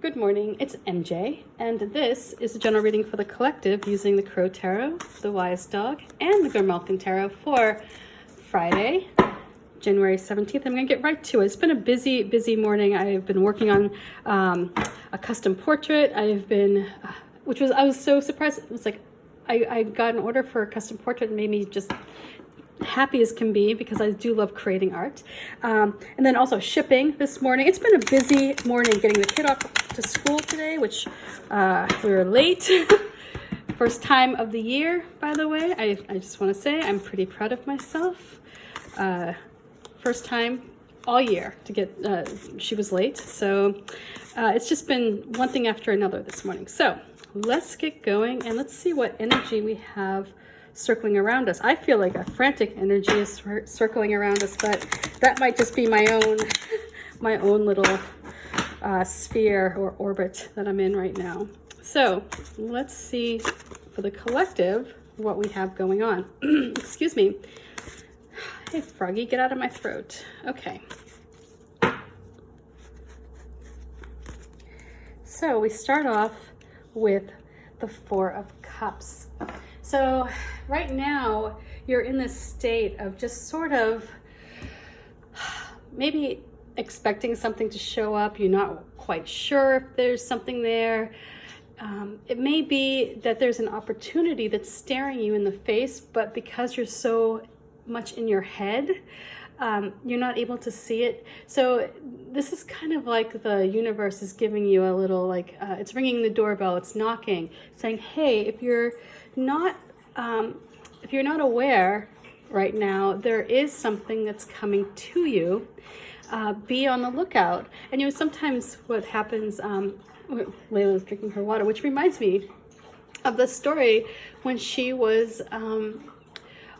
Good morning, it's MJ, and this is a general reading for the collective using the Crow Tarot, the Wise Dog, and the Grimalkin Tarot for Friday, January 17th. I'm going to get right to it. It's been a busy morning. I've been working on a custom portrait. I was so surprised. It was like I got an order for a custom portrait and made me just happy as can be because I do love creating art. And then also shipping this morning. It's been a busy morning getting the kid off to school today, which we were late. First time of the year, by the way. I just want to say I'm pretty proud of myself. First time all year to get, she was late. So it's just been one thing after another this morning. So let's get going and let's see what energy we have circling around us. I feel like a frantic energy is circling around us, but that might just be my own little sphere or orbit that I'm in right now. So let's see for the collective what we have going on. Excuse me. Hey, Froggy, get out of my throat. Okay. So we start off with the Four of Cups. So right now you're in this state of just sort of maybe expecting something to show up. You're not quite sure if there's something there. It may be that there's an opportunity that's staring you in the face, but because you're so much in your head, you're not able to see it. So this is kind of like the universe is giving you a little it's ringing the doorbell, it's knocking, saying, hey, if you're not aware right now, there is something that's coming to you. Be on the lookout. And sometimes what happens, Layla's drinking her water, which reminds me of the story when she was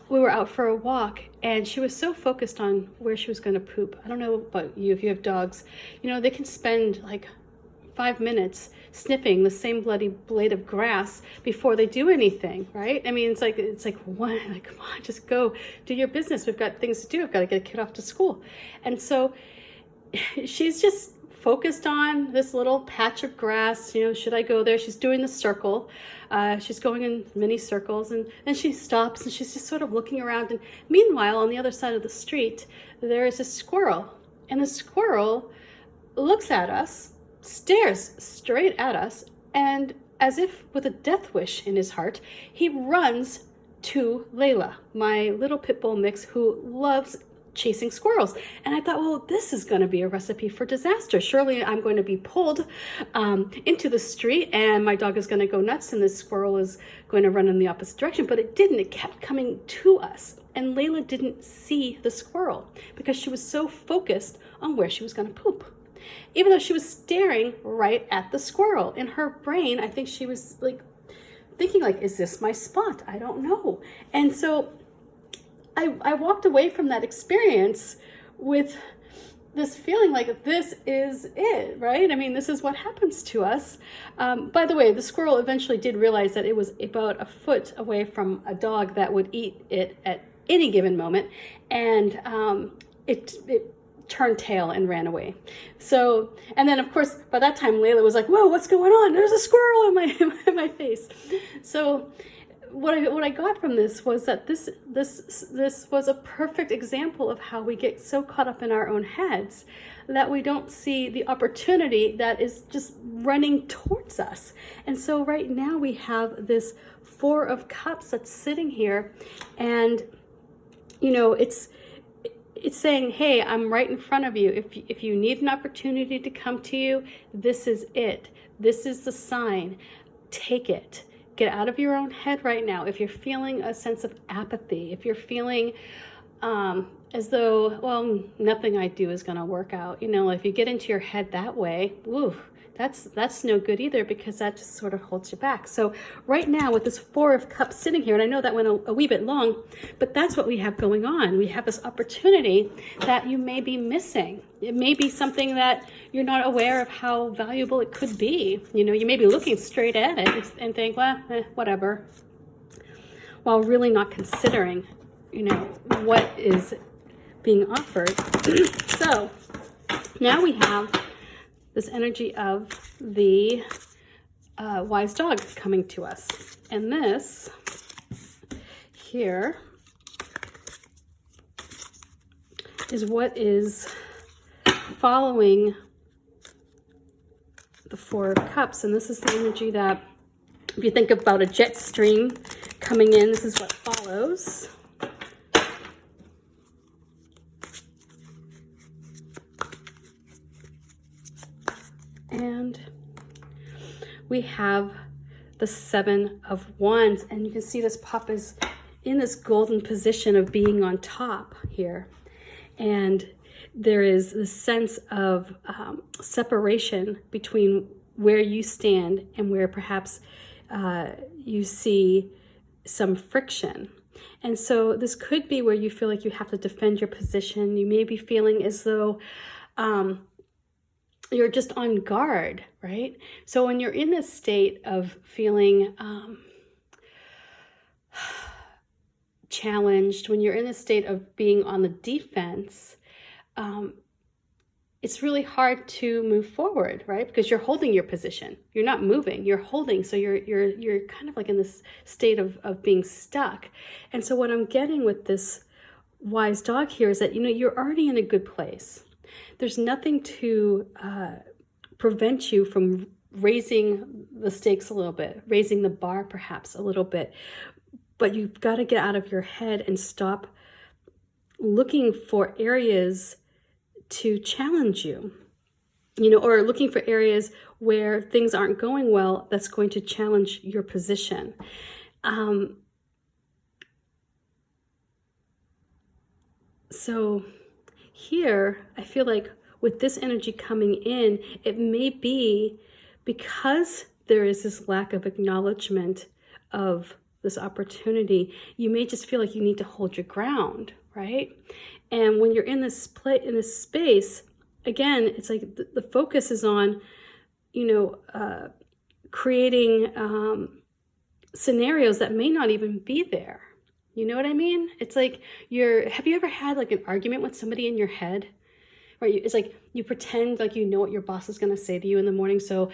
we were out for a walk and she was so focused on where she was going to poop. I don't know about you, if you have dogs, they can spend like 5 minutes sniffing the same bloody blade of grass before they do anything, right? I mean, it's like come on, just go do your business. We've got things to do. I've got to get a kid off to school. And so she's just focused on this little patch of grass. Should I go there? She's doing the circle. She's going in many circles, and then she stops and she's just sort of looking around. And meanwhile, on the other side of the street, there is a squirrel, and the squirrel looks at us, stares straight at us, and as if with a death wish in his heart, he runs to Layla, my little pit bull mix who loves chasing squirrels. And I thought, well, this is going to be a recipe for disaster. Surely I'm going to be pulled into the street and my dog is going to go nuts and this squirrel is going to run in the opposite direction. But it didn't. It kept coming to us. And Layla didn't see the squirrel because she was so focused on where she was going to poop. Even though she was staring right at the squirrel. In her brain, I think she was thinking is this my spot? I don't know. And so I walked away from that experience with this feeling like this is it, right? I mean, this is what happens to us. By the way, the squirrel eventually did realize that it was about a foot away from a dog that would eat it at any given moment. And it turned tail and ran away. So, and then of course, by that time, Layla was like, whoa, what's going on? There's a squirrel in my face. So what I got from this was that this was a perfect example of how we get so caught up in our own heads that we don't see the opportunity that is just running towards us. And so right now we have this Four of Cups that's sitting here, and it's saying, hey, I'm right in front of you. If you need an opportunity to come to you, this is it. This is the sign. Take it. Get out of your own head right now. If you're feeling a sense of apathy, if you're feeling as though, well, nothing I do is going to work out. If you get into your head that way, woo, that's no good either, because that just sort of holds you back. So right now with this Four of Cups sitting here, and I know that went a wee bit long, but that's what we have going on. We have this opportunity that you may be missing. It may be something that you're not aware of how valuable it could be. You may be looking straight at it and think, well, whatever, while really not considering, what is being offered. So now we have this energy of the wise dog coming to us. And this here is what is following the Four of Cups. And this is the energy that, if you think about a jet stream coming in, this is what follows. And we have the Seven of Wands, and you can see this pup is in this golden position of being on top here. And there is this sense of separation between where you stand and where perhaps you see some friction. And so this could be where you feel like you have to defend your position. You may be feeling as though you're just on guard, right? So when you're in this state of feeling challenged, when you're in this state of being on the defense, it's really hard to move forward, right? Because you're holding your position. You're not moving, you're holding. So you're kind of like in this state of being stuck. And so what I'm getting with this wise dog here is that, you know, you're already in a good place. There's nothing to prevent you from raising the stakes a little bit, raising the bar perhaps a little bit. But you've got to get out of your head and stop looking for areas to challenge you, you know, or looking for areas where things aren't going well that's going to challenge your position. So here, I feel like with this energy coming in, it may be because there is this lack of acknowledgement of this opportunity, you may just feel like you need to hold your ground, right? And when you're in this space, again, it's like the focus is on, you know, creating scenarios that may not even be there. You know what I mean? It's like have you ever had like an argument with somebody in your head? Right? It's like you pretend like you know what your boss is going to say to you in the morning. So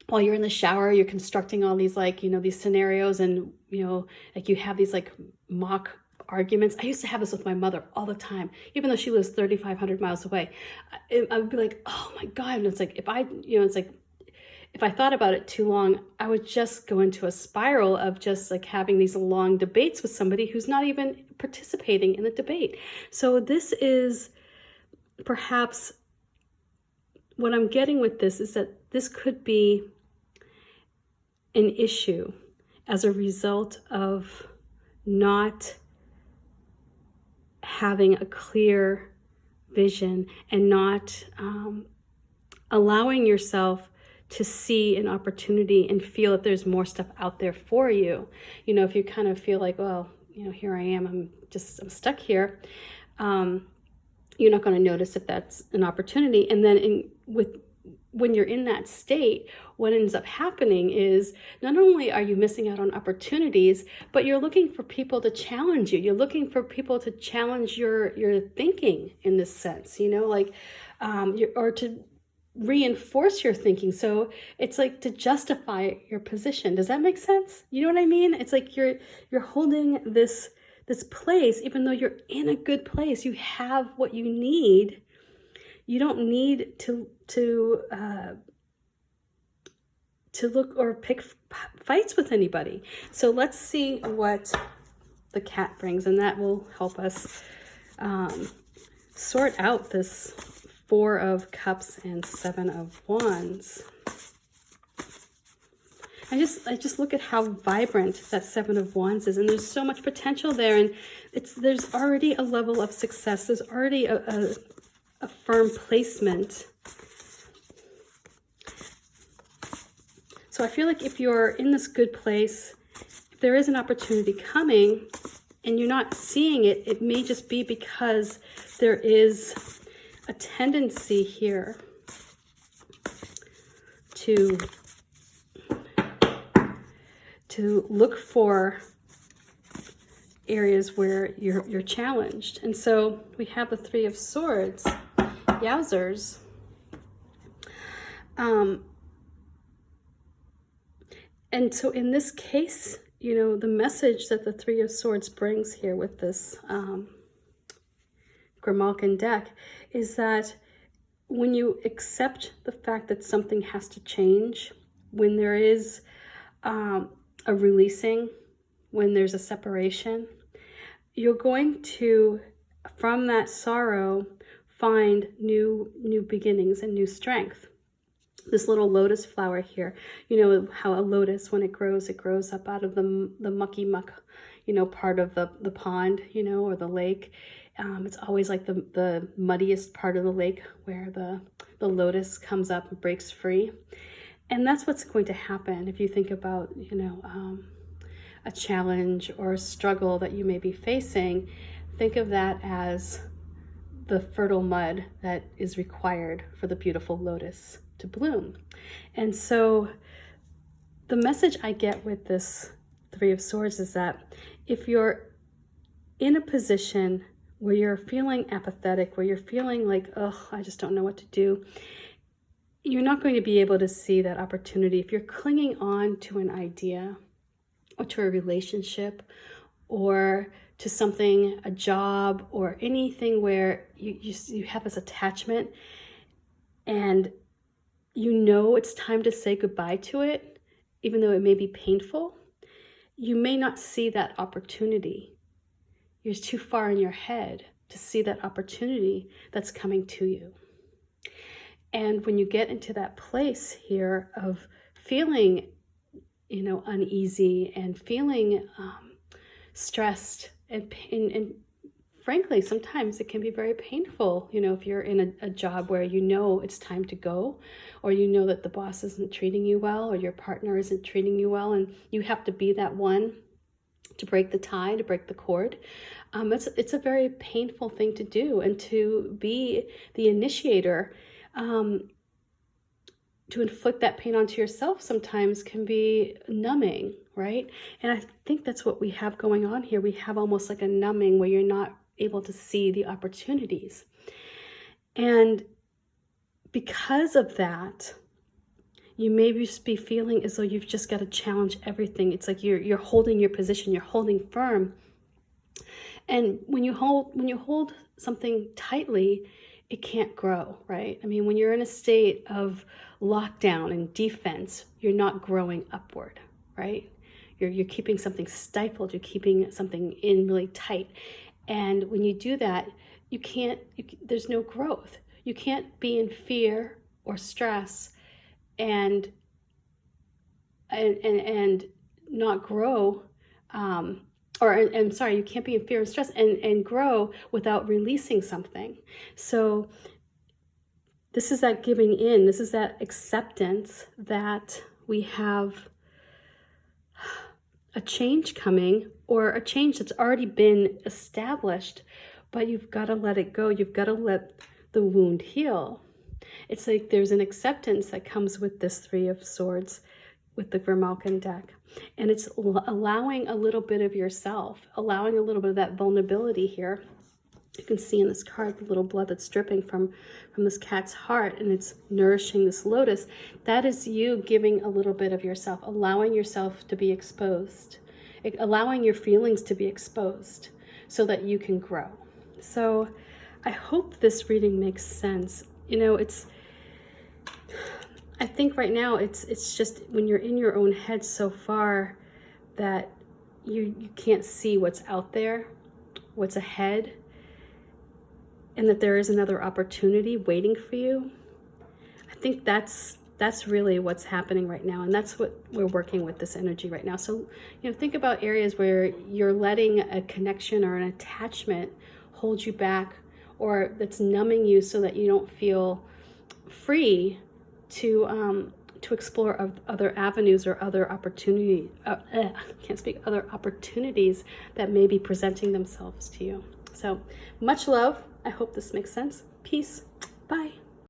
while you're in the shower, you're constructing all these like, you know, these scenarios, and, you know, like you have these like mock arguments. I used to have this with my mother all the time, even though she lives 3,500 miles away. I would be like, oh my God. And it's like, if I thought about it too long, I would just go into a spiral of just like having these long debates with somebody who's not even participating in the debate. So this is perhaps what I'm getting with this is that this could be an issue as a result of not having a clear vision and not allowing yourself to see an opportunity and feel that there's more stuff out there for you. You know, if you kind of feel like, well, you know, here I am, I'm stuck here. You're not going to notice if that's an opportunity. And then when you're in that state, what ends up happening is not only are you missing out on opportunities, but you're looking for people to challenge you. You're looking for people to challenge your thinking in this sense, you know, like, or to reinforce your thinking. So it's like to justify your position. Does that make sense? You know what I mean? It's like you're holding this place, even though you're in a good place. You have what you need. You don't need to look or pick fights with anybody. So let's see what the cat brings, and that will help us sort out this Four of Cups and Seven of Wands. I just look at how vibrant that Seven of Wands is, and there's so much potential there, and there's already a level of success. There's already a firm placement. So I feel like if you're in this good place, if there is an opportunity coming and you're not seeing it, it may just be because there is a tendency here to look for areas where you're challenged. And so we have the Three of Swords. Yowzers. And so in this case, the message that the Three of Swords brings here with this Grimalkin deck is that when you accept the fact that something has to change, when there is a releasing, when there's a separation, you're going to, from that sorrow, find new beginnings and new strength. This little lotus flower here, how a lotus, when it grows up out of the mucky muck, part of the pond, or the lake. It's always like the muddiest part of the lake where the lotus comes up and breaks free. And that's what's going to happen if you think about, a challenge or a struggle that you may be facing. Think of that as the fertile mud that is required for the beautiful lotus to bloom. And so the message I get with this Three of Swords is that if you're in a position where you're feeling apathetic, where you're feeling like, oh, I just don't know what to do, you're not going to be able to see that opportunity. If you're clinging on to an idea or to a relationship or to something, a job or anything where you have this attachment and it's time to say goodbye to it, even though it may be painful, you may not see that opportunity. You're too far in your head to see that opportunity that's coming to you. And when you get into that place here of feeling, uneasy and feeling stressed and frankly, sometimes it can be very painful, if you're in a job where it's time to go, or that the boss isn't treating you well, or your partner isn't treating you well, and you have to be that one to break the tie, to break the cord. It's a very painful thing to do, and to be the initiator, to inflict that pain onto yourself sometimes can be numbing, right? And I think that's what we have going on here. We have almost like a numbing where you're not able to see the opportunities. And because of that, you may just be feeling as though you've just got to challenge everything. It's like you're holding your position, you're holding firm. And when you hold something tightly, it can't grow, right? I mean, when you're in a state of lockdown and defense, you're not growing upward, right? You're keeping something stifled, you're keeping something in really tight. And when you do that, there's no growth. You can't be in fear or stress and not grow, you can't be in fear and stress and grow without releasing something. So this is that giving in, this is that acceptance that we have a change coming, or a change that's already been established, but you've got to let it go. You've got to let the wound heal. It's like there's an acceptance that comes with this Three of Swords with the Grimalkin deck. And it's allowing a little bit of yourself, allowing a little bit of that vulnerability here. You can see in this card the little blood that's dripping from this cat's heart, and it's nourishing this lotus. That is you giving a little bit of yourself, allowing yourself to be exposed, allowing your feelings to be exposed so that you can grow. So I hope this reading makes sense. I think right now it's just when you're in your own head so far that you can't see what's out there, what's ahead, and that there is another opportunity waiting for you. I think that's really what's happening right now, and that's what we're working with, this energy right now. So, think about areas where you're letting a connection or an attachment hold you back, or that's numbing you so that you don't feel free to explore other avenues or other opportunities. Other opportunities that may be presenting themselves to you. So much love. I hope this makes sense. Peace. Bye.